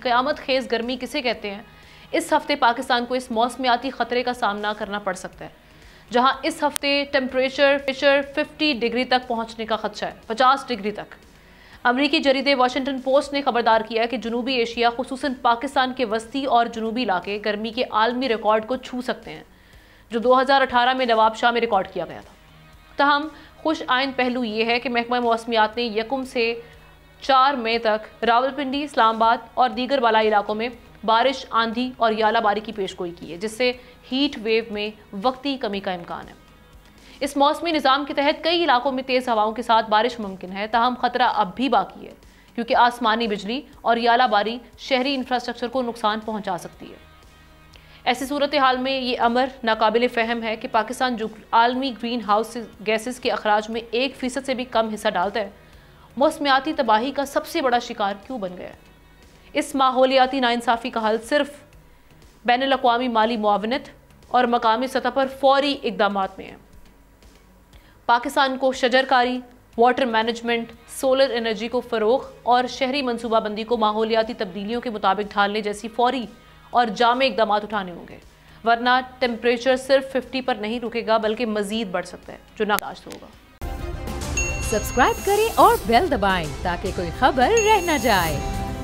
क़यामत खेज़ गर्मी किसे कहते हैं? इस हफ्ते पाकिस्तान को इस मौसमियाती ख़तरे का सामना करना पड़ सकता है, जहां इस हफ्ते टेम्परेचर 50 डिग्री तक पहुंचने का खदशा है, 50 डिग्री तक। अमरीकी जरीदे वाशिंगटन पोस्ट ने खबरदार किया कि जनूबी एशिया खुसूसन पाकिस्तान के वस्ती और जनूबी इलाके गर्मी के आलमी रिकॉर्ड को छू सकते हैं, जो 2018 में नवाबशाह में रिकॉर्ड किया गया था। तहम खुश आइन पहलू ये है कि महकमा मौसमियात ने 1 से 4 मई तक रावलपिंडी, इस्लामाबाद और दीगर बालाई इलाकों में बारिश, आंधी और यालाबारी की पेशगोई की है, जिससे हीट वेव में वक्ती कमी का इम्कान है। इस मौसमी निज़ाम के तहत कई इलाकों में तेज़ हवाओं के साथ बारिश मुमकिन है, ताहम खतरा अब भी बाकी है, क्योंकि आसमानी बिजली और यालाबारी शहरी इंफ्रास्ट्रक्चर को नुकसान पहुंचा सकती है। ऐसी सूरत हाल में ये अमर नाकाबिल फ़हम है कि पाकिस्तान जो आलमी ग्रीन हाउस गैसेस के अखराज में 1% से भी कम हिस्सा डालता है, मौसमियाती तबाही का सबसे बड़ा शिकार क्यों बन गया है। इस माहौलियाती नाइंसाफ़ी का हल सिर्फ बैनुल-अक़वामी माली मुआवनत और मकामी सतह पर फौरी इक़दामात में है। पाकिस्तान को शजरकारी, वाटर मैनेजमेंट, सोलर एनर्जी को फ़रोग़ और शहरी मनसूबाबंदी को माहौलियाती तब्दीलियों के मुताबिक ढालने जैसी फौरी और जामे इक़दामात उठाने होंगे, वरना टेम्परेचर सिर्फ 50 पर नहीं रुकेगा बल्कि मज़ीद बढ़ सकता है, जो नाकाश होगा। सब्सक्राइब करें और बेल दबाएं ताकि कोई खबर रह न जाए।